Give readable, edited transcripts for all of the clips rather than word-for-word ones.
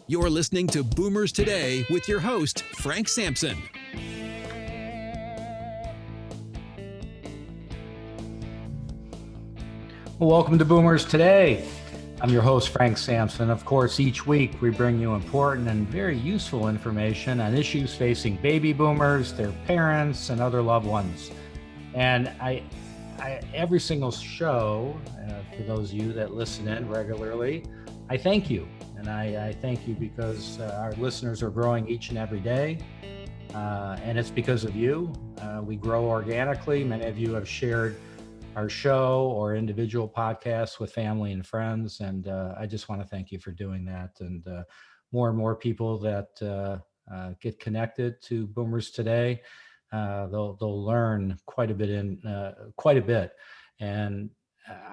You're listening to Boomers Today with your host, Frank Sampson. Well, welcome to Boomers Today. I'm your host, Frank Sampson. Of course, each week we bring you important and very useful information on issues facing baby boomers, their parents, and other loved ones. And I every single show, for those of you that listen in regularly, I thank you. And I thank you because our listeners are growing each and every day. And it's because of you. We grow organically. Many of you have shared our show or individual podcasts with family and friends. And I just want to thank you for doing that. And more people that get connected to Boomers Today, they'll learn quite a bit. And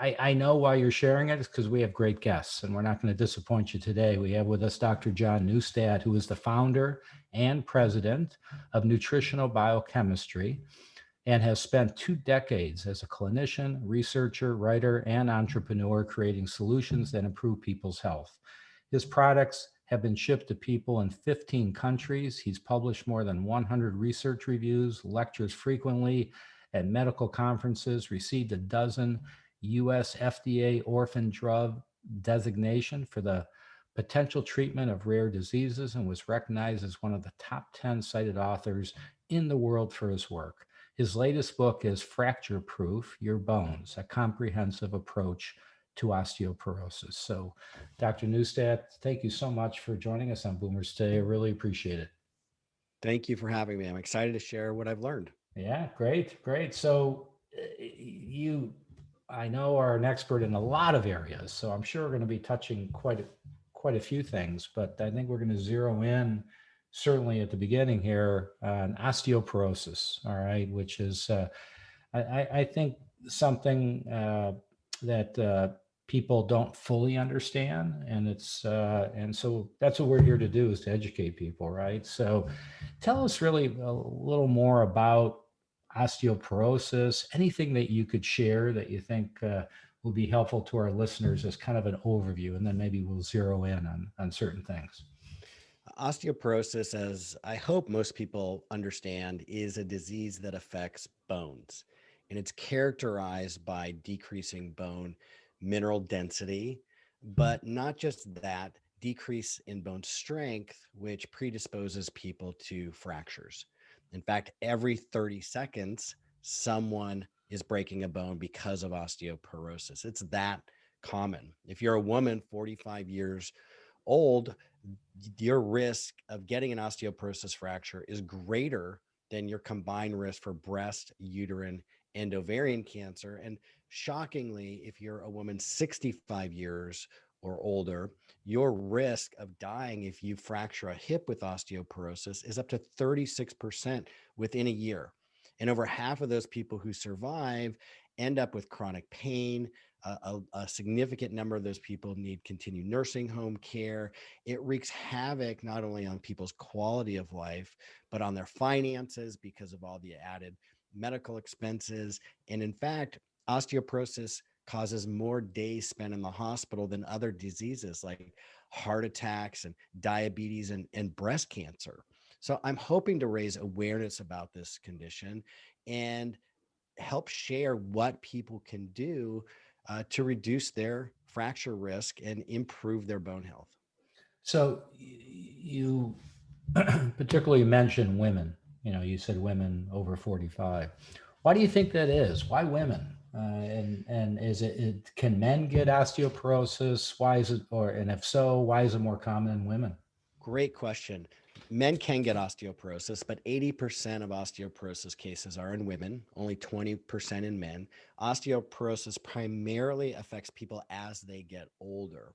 I know why you're sharing it is because we have great guests, and we're not going to disappoint you today. We have with us Dr. John Neustadt, who is the founder and president of Nutritional Biochemistry, and has spent 2 decades as a clinician, researcher, writer, and entrepreneur creating solutions that improve people's health. His products have been shipped to people in 15 countries. He's published more than 100 research reviews, lectures frequently at medical conferences, received a dozen US FDA orphan drug designation for the potential treatment of rare diseases, and was recognized as one of the top 10 cited authors in the world for his work. His latest book is Fracture Proof Your Bones, a comprehensive approach to osteoporosis. So, Dr. Neustadt, thank you so much for joining us on Boomers Today. I really appreciate it. Thank you for having me. I'm excited to share what I've learned. Yeah, great. So, you, I know, are an expert in a lot of areas. So I'm sure we're going to be touching quite a few things, but I think we're going to zero in certainly at the beginning here on osteoporosis. All right, which is I think something that people don't fully understand, and so that's what we're here to do, is to educate people, right? So tell us really a little more about osteoporosis, anything that you could share that you think will be helpful to our listeners as kind of an overview, and then maybe we'll zero in on certain things. Osteoporosis, as I hope most people understand, is a disease that affects bones. And it's characterized by decreasing bone mineral density, but not just that, decrease in bone strength, which predisposes people to fractures. In fact, every 30 seconds, someone is breaking a bone because of osteoporosis. It's that common. If you're a woman 45 years old, your risk of getting an osteoporosis fracture is greater than your combined risk for breast, uterine, and ovarian cancer. And shockingly, if you're a woman 65 years or older, your risk of dying if you fracture a hip with osteoporosis is up to 36% within a year. And over half of those people who survive end up with chronic pain. A significant number of those people need continued nursing home care. It wreaks havoc not only on people's quality of life, but on their finances because of all the added medical expenses. And in fact, osteoporosis causes more days spent in the hospital than other diseases like heart attacks and diabetes and breast cancer. So I'm hoping to raise awareness about this condition and help share what people can do to reduce their fracture risk and improve their bone health. So you particularly mentioned women. You said women over 45. Why do you think that is? Why women? And is it can men get osteoporosis? Why is it, and if so, why is it more common in women? Great question. Men can get osteoporosis, but 80% of osteoporosis cases are in women, only 20% in men. Osteoporosis primarily affects people as they get older.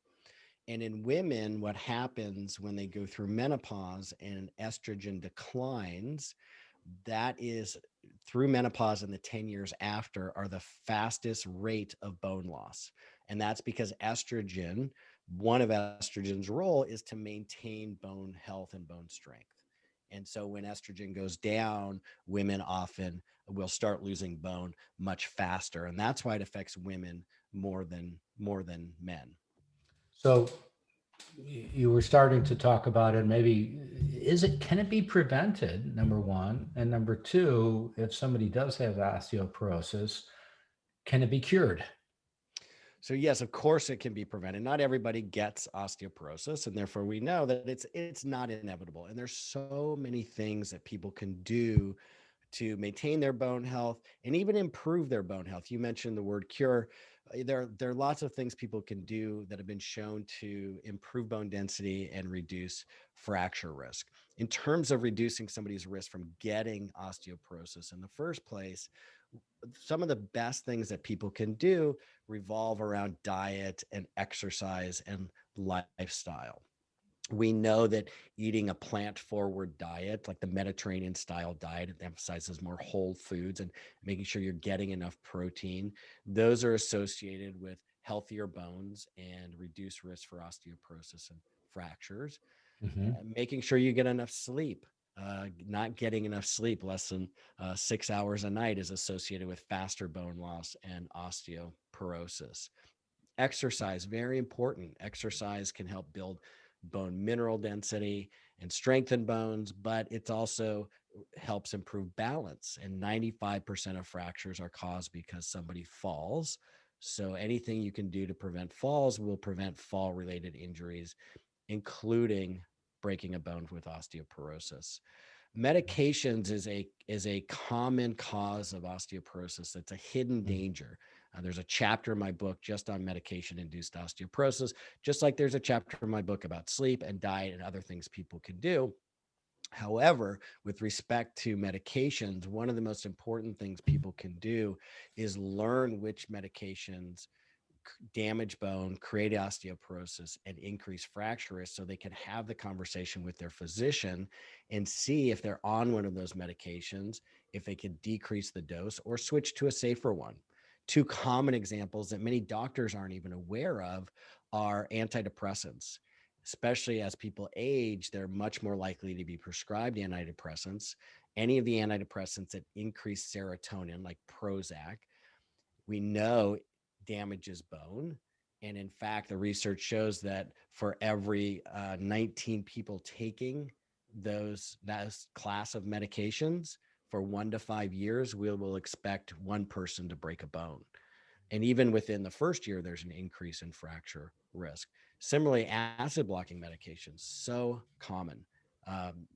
And in women, what happens when they go through menopause and estrogen declines, that is through menopause and the 10 years after are the fastest rate of bone loss. And that's because estrogen, one of estrogen's role is to maintain bone health and bone strength. And so when estrogen goes down, women often will start losing bone much faster. And that's why it affects women more than men. So You were starting to talk about it. Maybe can it be prevented? Number one, and number two, if somebody does have osteoporosis, can it be cured? So yes, of course it can be prevented. Not everybody gets osteoporosis, and therefore we know that it's not inevitable. And there's so many things that people can do to maintain their bone health and even improve their bone health. You mentioned the word cure. There are lots of things people can do that have been shown to improve bone density and reduce fracture risk. In terms of reducing somebody's risk from getting osteoporosis in the first place, some of the best things that people can do revolve around diet and exercise and lifestyle. We know that eating a plant forward diet, like the Mediterranean style diet, it emphasizes more whole foods and making sure you're getting enough protein. Those are associated with healthier bones and reduced risk for osteoporosis and fractures. Hmm. Making sure you get enough sleep. Not getting enough sleep, less than 6 hours a night, is associated with faster bone loss and osteoporosis. Exercise, very important. Exercise can help build bone mineral density and strengthen bones, but it also helps improve balance. And 95% of fractures are caused because somebody falls. So anything you can do to prevent falls will prevent fall related injuries, including breaking a bone with osteoporosis. Medications is a common cause of osteoporosis. That's a hidden danger. There's a chapter in my book just on medication induced osteoporosis, just like there's a chapter in my book about sleep and diet and other things people can do. However, with respect to medications, one of the most important things people can do is learn which medications damage bone, create osteoporosis, and increase fracture risk, so they can have the conversation with their physician and see if they're on one of those medications, if they can decrease the dose or switch to a safer one. Two common examples that many doctors aren't even aware of are antidepressants. Especially as people age, they're much more likely to be prescribed antidepressants. Any of the antidepressants that increase serotonin, like Prozac, we know damages bone. And in fact, the research shows that for every 19 people taking that class of medications for 1 to 5 years, we will expect one person to break a bone. And even within the first year, there's an increase in fracture risk. Similarly, acid blocking medications, so common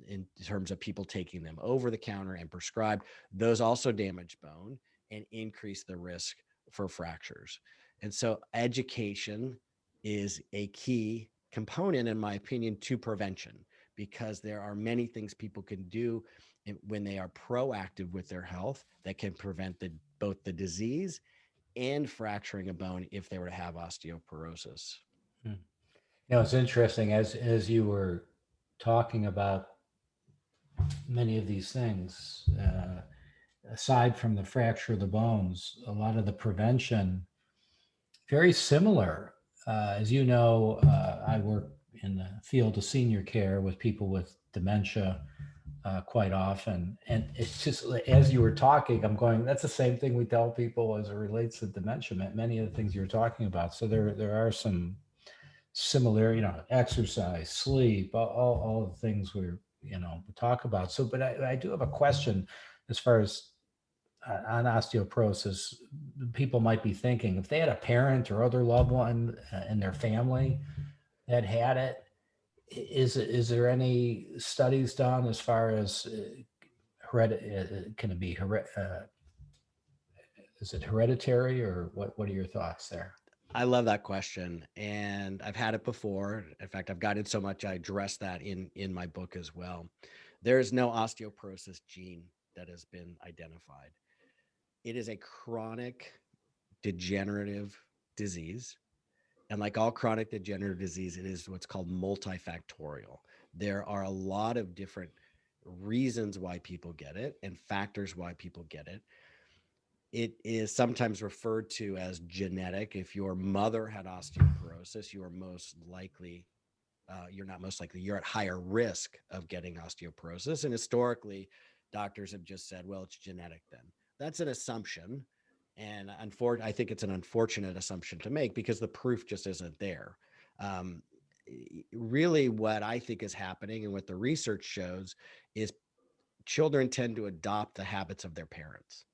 in terms of people taking them over the counter and prescribed. Those also damage bone and increase the risk for fractures. And so, education is a key component, in my opinion, to prevention, because there are many things people can do when they are proactive with their health that can prevent both the disease and fracturing a bone if they were to have osteoporosis. You know, it's interesting as you were talking about many of these things. Aside from the fracture of the bones, a lot of the prevention very similar. As you know, I work in the field of senior care with people with dementia quite often. And it's just as you were talking, I'm going, that's the same thing we tell people as it relates to dementia, many of the things you're talking about. So there are some similar, exercise, sleep, all the things we talk about. So, but I do have a question as far as on osteoporosis. People might be thinking if they had a parent or other loved one in their family that had it, is there any studies done as far as can it be is it hereditary, or what are your thoughts there? I love that question, and I've had it before. In fact, I've gotten so much I address that in my book as well. There is no osteoporosis gene that has been identified. It is a chronic degenerative disease, and like all chronic degenerative disease, it is what's called multifactorial. There are a lot of different reasons why people get it and factors why people get it. It is sometimes referred to as genetic. If your mother had osteoporosis, you are most likely, you're not most likely, you're at higher risk of getting osteoporosis. And historically, doctors have just said, well, it's genetic then. That's an assumption. And I think it's an unfortunate assumption to make because the proof just isn't there. Um, really what I think is happening and what the research shows is children tend to adopt the habits of their parents.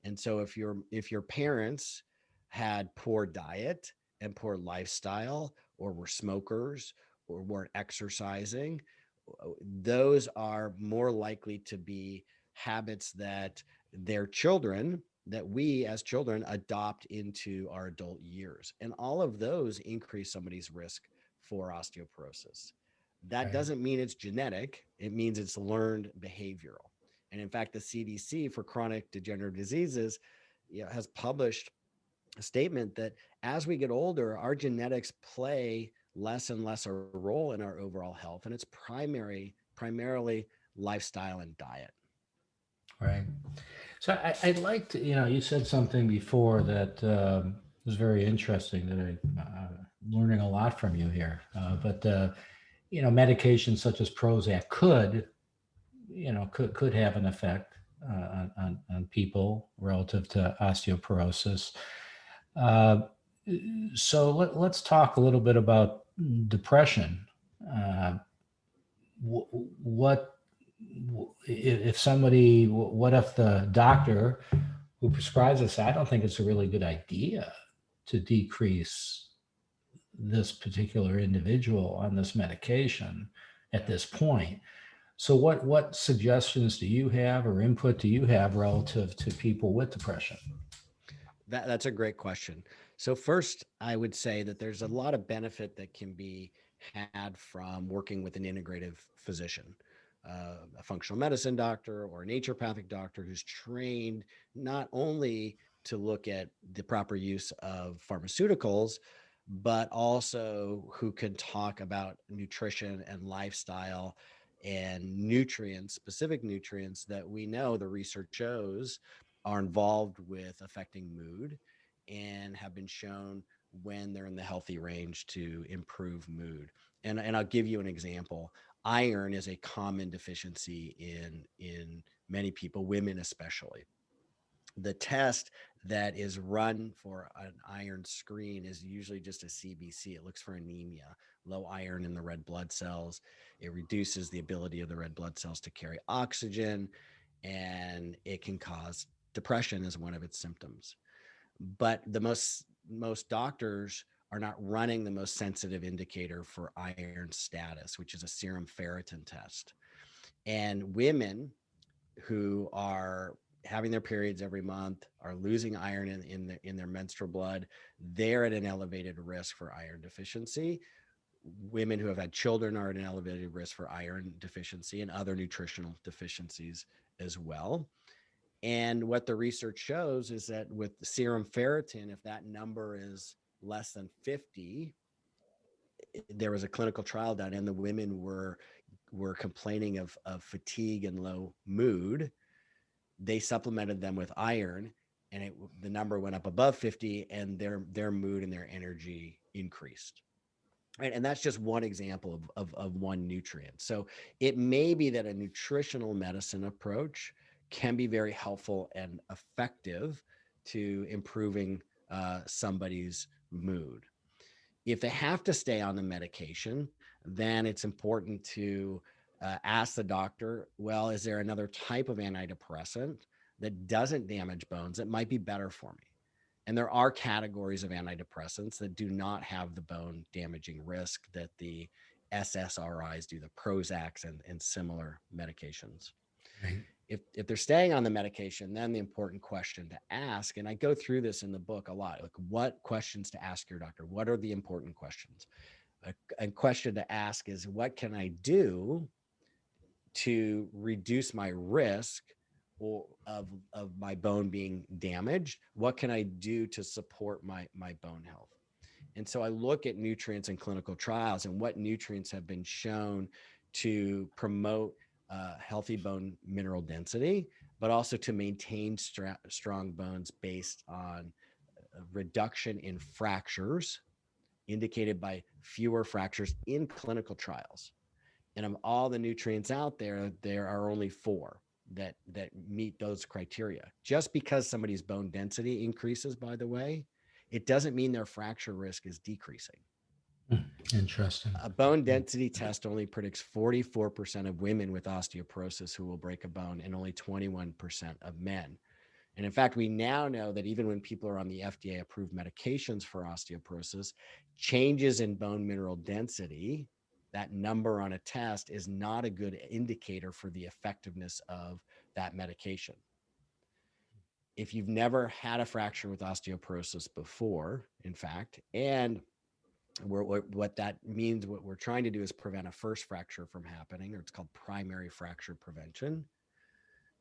And so if your parents had poor diet and poor lifestyle, or were smokers, or weren't exercising, those are more likely to be habits that their children, that we as children adopt into our adult years. And all of those increase somebody's risk for osteoporosis. That Right. doesn't mean it's genetic, it means it's learned behavioral. And in fact, the CDC for chronic degenerative diseases, has published a statement that as we get older, our genetics play less and less a role in our overall health, and it's primarily lifestyle and diet. Right. So I'd like to, you said something before that was very interesting that learning a lot from you here. But medications such as Prozac could have an effect on people relative to osteoporosis. Uh, let's talk a little bit about depression. Uh, what if somebody? What if the doctor who prescribes this? I don't think it's a really good idea to decrease this particular individual on this medication at Yeah. this point. So what suggestions do you have or input do you have relative to people with depression? That's a great question. So first, I would say that there's a lot of benefit that can be had from working with an integrative physician, a functional medicine doctor or a naturopathic doctor who's trained not only to look at the proper use of pharmaceuticals, but also who can talk about nutrition and lifestyle and nutrients, specific nutrients that we know the research shows are involved with affecting mood and have been shown when they're in the healthy range to improve mood. And I'll give you an example. Iron is a common deficiency in many people, women especially. The test that is run for an iron screen is usually just a CBC. It looks for anemia, low iron in the red blood cells. It reduces the ability of the red blood cells to carry oxygen, and it can cause depression as one of its symptoms. But the most doctors are not running the most sensitive indicator for iron status, which is a serum ferritin test. And women who are having their periods every month, are losing iron in their menstrual blood, they're at an elevated risk for iron deficiency. Women who have had children are at an elevated risk for iron deficiency and other nutritional deficiencies as well. And what the research shows is that with the serum ferritin, if that number is less than 50, there was a clinical trial done, and the women were complaining of fatigue and low mood. They supplemented them with iron, and the number went up above 50, and their mood and their energy increased. Right. And that's just one example of one nutrient. So it may be that a nutritional medicine approach can be very helpful and effective to improving somebody's mood. If they have to stay on the medication, then it's important to ask the doctor, well, is there another type of antidepressant that doesn't damage bones that might be better for me? And there are categories of antidepressants that do not have the bone damaging risk that the SSRIs do, the Prozacs and similar medications. Right. If they're staying on the medication, then the important question to ask, and I go through this in the book a lot, like what questions to ask your doctor? What are the important questions? A question to ask is, what can I do to reduce my risk of my bone being damaged? What can I do to support my bone health? And so I look at nutrients in clinical trials and what nutrients have been shown to promote healthy bone mineral density, but also to maintain strong bones based on a reduction in fractures indicated by fewer fractures in clinical trials. And of all the nutrients out there, there are only 4 that meet those criteria. Just because somebody's bone density increases, by the way, it doesn't mean their fracture risk is decreasing. Interesting. A bone density test only predicts 44% of women with osteoporosis who will break a bone and only 21% of men. And in fact, we now know that even when people are on the FDA approved medications for osteoporosis, changes in bone mineral density, that number on a test, is not a good indicator for the effectiveness of that medication. If you've never had a fracture with osteoporosis before, in fact, and what that means, what we're trying to do is prevent a first fracture from happening, or it's called primary fracture prevention.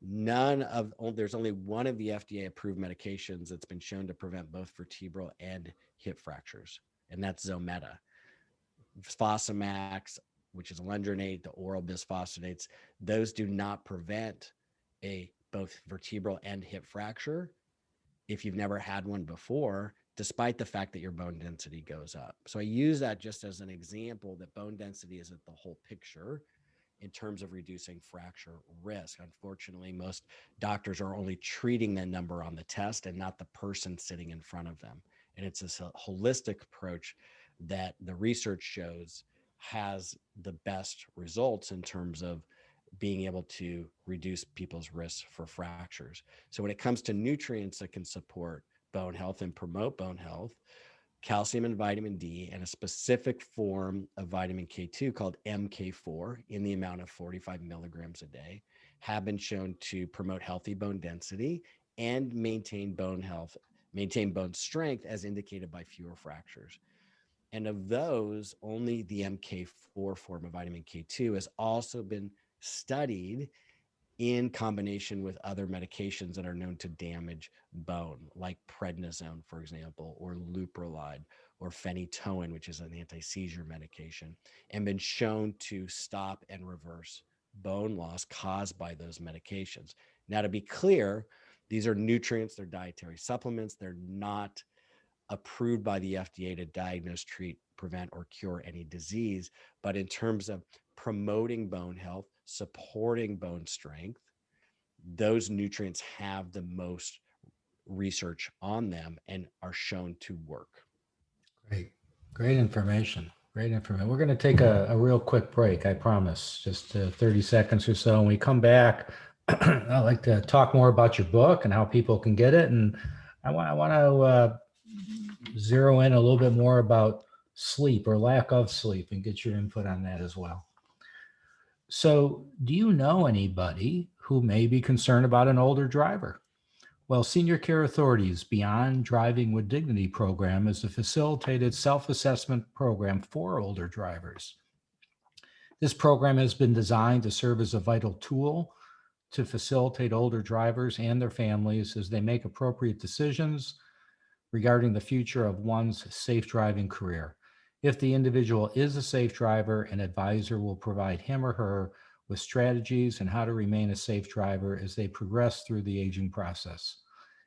There's only one of the FDA approved medications that's been shown to prevent both vertebral and hip fractures, and that's Zometa. Fosamax, which is alendronate, the oral bisphosphonates, those do not prevent a both vertebral and hip fracture if you've never had one before, despite the fact that your bone density goes up. So I use that just as an example that bone density isn't the whole picture in terms of reducing fracture risk. Unfortunately, most doctors are only treating the number on the test and not the person sitting in front of them. And it's a holistic approach that the research shows has the best results in terms of being able to reduce people's risks for fractures. So when it comes to nutrients that can support bone health and promote bone health, calcium and vitamin D, and a specific form of vitamin K2 called MK4 in the amount of 45 milligrams a day have been shown to promote healthy bone density and maintain bone health, maintain bone strength as indicated by fewer fractures. And of those, only the MK4 form of vitamin K2 has also been studied in combination with other medications that are known to damage bone, like prednisone, for example, or leuprolide, or phenytoin, which is an anti-seizure medication, and been shown to stop and reverse bone loss caused by those medications. Now, to be clear, these are nutrients, they're dietary supplements, they're not approved by the FDA to diagnose, treat, prevent, or cure any disease. But in terms of promoting bone health, supporting bone strength, those nutrients have the most research on them and are shown to work. Great. Great information. Great information. We're going to take a real quick break, I promise, just 30 seconds or so. When we come back, I'd like to talk more about your book and how people can get it. And I want to zero in a little bit more about sleep or lack of sleep and get your input on that as well. So, do you know anybody who may be concerned about an older driver? Well, Senior Care Authority's Beyond Driving with Dignity program is a facilitated self-assessment program for older drivers. This program has been designed to serve as a vital tool to facilitate older drivers and their families as they make appropriate decisions regarding the future of one's safe driving career. If the individual is a safe driver, an advisor will provide him or her with strategies and how to remain a safe driver as they progress through the aging process.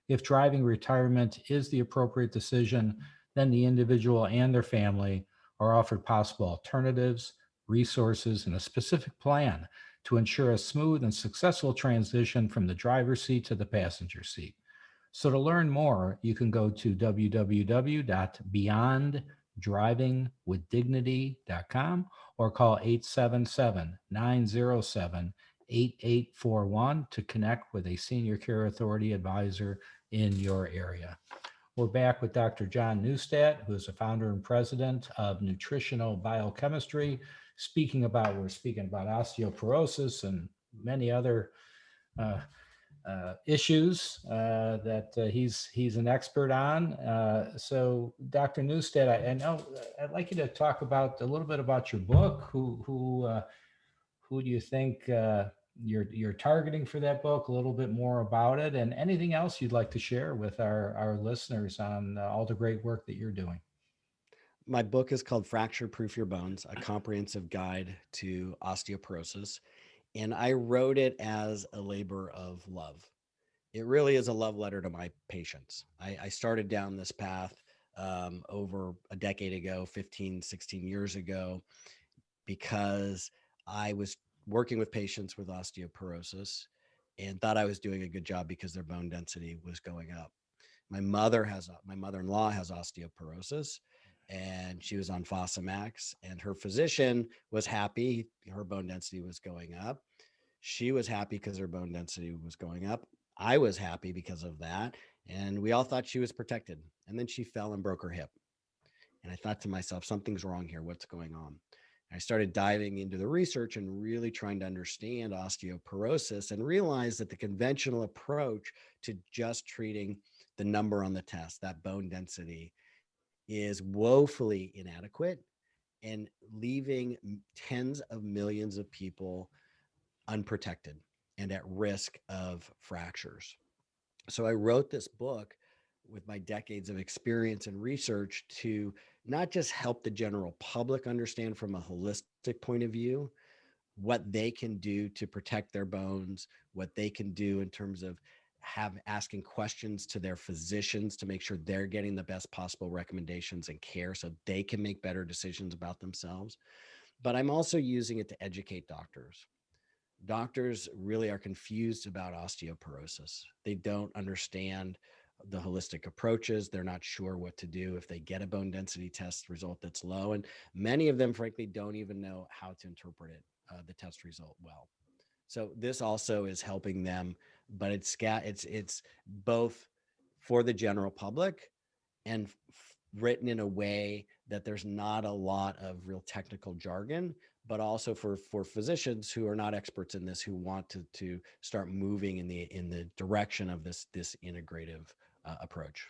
If driving retirement is the appropriate decision, then the individual and their family are offered possible alternatives, resources, and a specific plan to ensure a smooth and successful transition from the driver's seat to the passenger seat. So to learn more, you can go to www.beyonddrivingwithdignity.com or call 877-907-8841 to connect with a Senior Care Authority advisor in your area. We're back with Dr. John Neustadt, who is the founder and president of Nutritional Biochemistry. We're speaking about osteoporosis and many other issues that he's an expert on. So, Dr. Neustadt, I know I'd like you to talk about a little bit about your book. Who do you think you're targeting for that book? A little bit more about it, and anything else you'd like to share with our listeners on all the great work that you're doing. My book is called Fracture Proof Your Bones, a comprehensive guide to osteoporosis. And I wrote it as a labor of love. It really is a love letter to my patients. I started down this path over a decade ago, 15, 16 years ago, because I was working with patients with osteoporosis and thought I was doing a good job because their bone density was going up. My mother-in-law has osteoporosis, and she was on Fosamax, and her physician was happy. Her bone density was going up. She was happy because her bone density was going up. I was happy because of that. And we all thought she was protected. And then she fell and broke her hip. And I thought to myself, something's wrong here. What's going on? And I started diving into the research and really trying to understand osteoporosis and realized that the conventional approach to just treating the number on the test, that bone density, is woefully inadequate and leaving tens of millions of people unprotected and at risk of fractures. So I wrote this book with my decades of experience and research to not just help the general public understand from a holistic point of view what they can do to protect their bones, what they can do in terms of asking questions to their physicians to make sure they're getting the best possible recommendations and care so they can make better decisions about themselves. But I'm also using it to educate doctors. Doctors really are confused about osteoporosis. They don't understand the holistic approaches. They're not sure what to do if they get a bone density test result that's low. And many of them, frankly, don't even know how to interpret it, the test result well. So this also is helping them, but it's both for the general public and written in a way that there's not a lot of real technical jargon, but also for physicians who are not experts in this, who want to start moving in the direction of this integrative approach.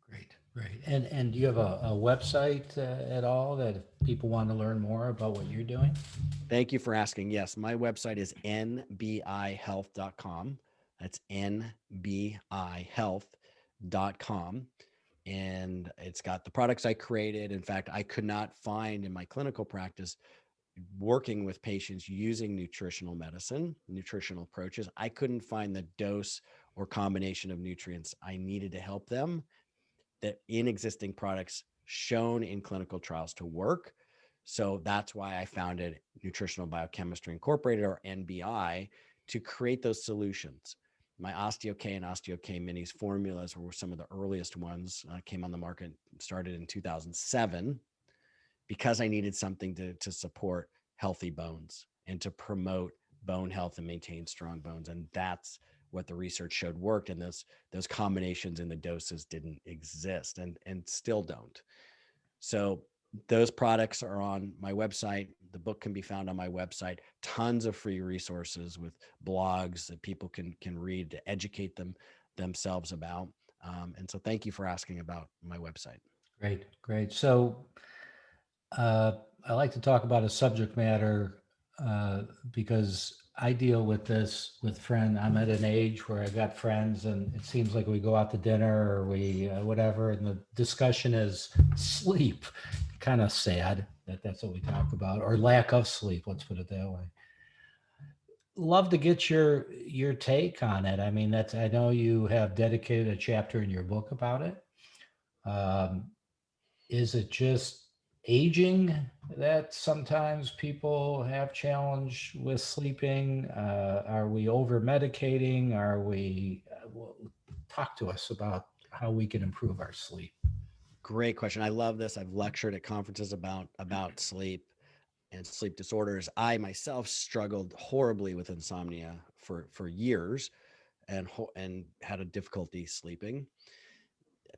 Great, great. And do you have a website at all that if people want to learn more about what you're doing? Thank you for asking. Yes, my website is nbihealth.com. That's nbihealth.com. And it's got the products I created. In fact, I could not find in my clinical practice working with patients using nutritional medicine, nutritional approaches. I couldn't find the dose or combination of nutrients I needed to help them that in existing products shown in clinical trials to work. So that's why I founded Nutritional Biochemistry Incorporated, or NBI, to create those solutions. My OsteoK and OsteoK Minis formulas were some of the earliest ones, came on the market, started in 2007, because I needed something to support healthy bones and to promote bone health and maintain strong bones. And that's what the research showed worked. And those combinations in the doses didn't exist and still don't. So those products are on my website. The book can be found on my website. Tons of free resources with blogs that people can read to educate themselves about. And so thank you for asking about my website. Great, great. So uh, I like to talk about a subject matter because I deal with this with friends. I'm at an age where I got friends, and it seems like we go out to dinner or we whatever, and the discussion is sleep. Kind of sad that that's what we talk about, or lack of sleep. Let's put it that way. Love to get your take on it. I mean, that's I know you have dedicated a chapter in your book about it. Um, is it just aging that sometimes people have challenge with sleeping? Are we over medicating? Are we talk to us about how we can improve our sleep? Great question. I love this. I've lectured at conferences about sleep and sleep disorders. I myself struggled horribly with insomnia for years and had a difficulty sleeping.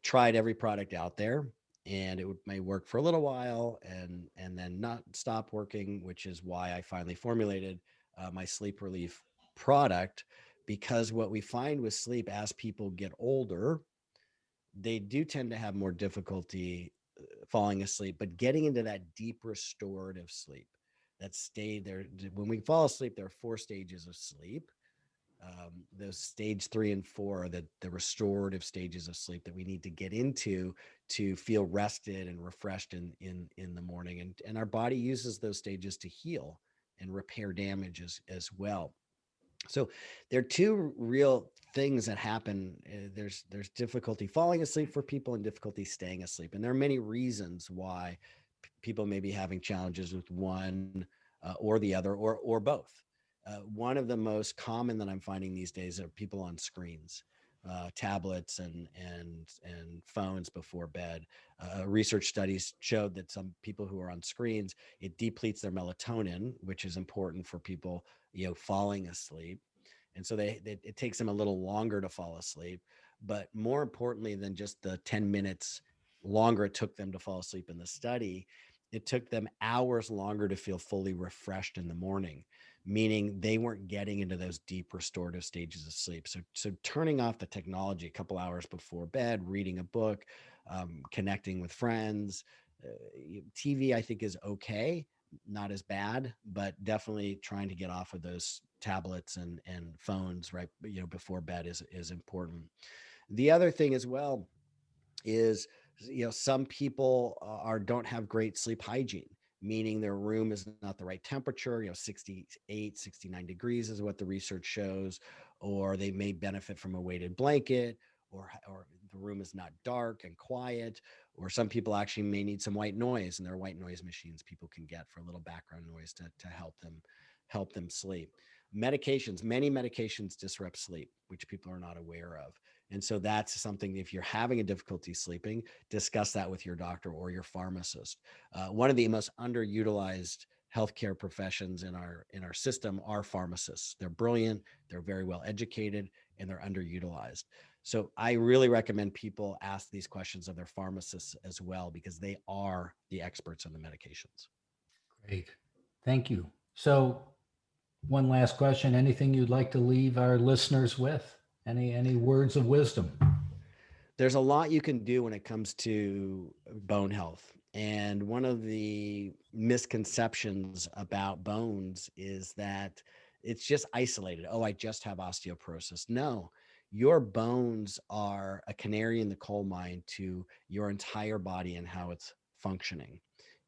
Tried every product out there, and may work for a little while and then not stop working, which is why I finally formulated my sleep relief product. Because what we find with sleep as people get older, they do tend to have more difficulty falling asleep, but getting into that deep restorative sleep that stay there. When we fall asleep, there are four stages of sleep. Those stage 3 and 4 are the restorative stages of sleep that we need to get into to feel rested and refreshed in the morning. And our body uses those stages to heal and repair damage as well. So there are two real things that happen. There's difficulty falling asleep for people and difficulty staying asleep. And there are many reasons why people may be having challenges with one or the other or both. One of the most common that I'm finding these days are people on screens. tablets and phones before bed. Research studies showed that some people who are on screens, it depletes their melatonin, which is important for people, falling asleep. And so it takes them a little longer to fall asleep. But more importantly than just the 10 minutes longer it took them to fall asleep in the study, it took them hours longer to feel fully refreshed in the morning, meaning they weren't getting into those deep restorative stages of sleep. So turning off the technology a couple hours before bed, reading a book, connecting with friends, TV, I think, is okay, not as bad, but definitely trying to get off of those tablets and phones right before bed is important. The other thing as well is, some people don't have great sleep hygiene, meaning their room is not the right temperature. 68, 69 degrees is what the research shows, or they may benefit from a weighted blanket, or the room is not dark and quiet, or some people actually may need some white noise, and there are white noise machines people can get for a little background noise to help them sleep. Many medications disrupt sleep, which people are not aware of. And so that's something, if you're having a difficulty sleeping, discuss that with your doctor or your pharmacist. One of the most underutilized healthcare professions in our system are pharmacists. They're brilliant, they're very well educated, and they're underutilized. So I really recommend people ask these questions of their pharmacists as well, because they are the experts on the medications. Great. Thank you. So one last question. Anything you'd like to leave our listeners with? Any words of wisdom? There's a lot you can do when it comes to bone health. And one of the misconceptions about bones is that it's just isolated. Oh, I just have osteoporosis. No, your bones are a canary in the coal mine to your entire body and how it's functioning.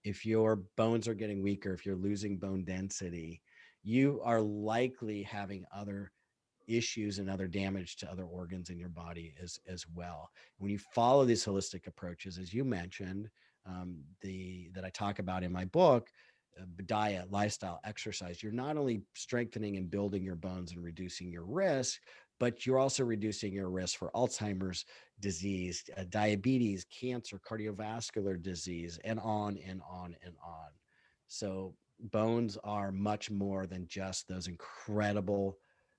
If your bones are getting weaker, if you're losing bone density, you are likely having other issues and other damage to other organs in your body as well. When you follow these holistic approaches, as you mentioned, that I talk about in my book, diet, lifestyle, exercise, you're not only strengthening and building your bones and reducing your risk, but you're also reducing your risk for Alzheimer's disease, diabetes, cancer, cardiovascular disease, and on and on and on. So bones are much more than just those incredible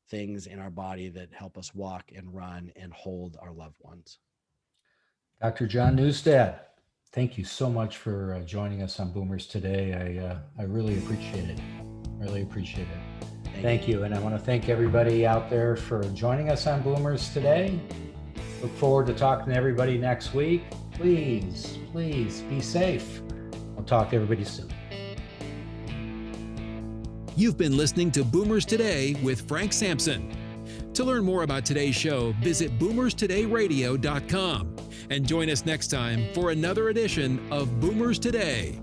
things in our body that help us walk and run and hold our loved ones. Dr. John Newstead, thank you so much for joining us on Boomers Today. I really appreciate it. Really appreciate it. Thank you. And I want to thank everybody out there for joining us on Boomers Today. Look forward to talking to everybody next week. Please be safe. I'll talk to everybody soon. You've been listening to Boomers Today with Frank Sampson. To learn more about today's show, visit boomerstodayradio.com and join us next time for another edition of Boomers Today.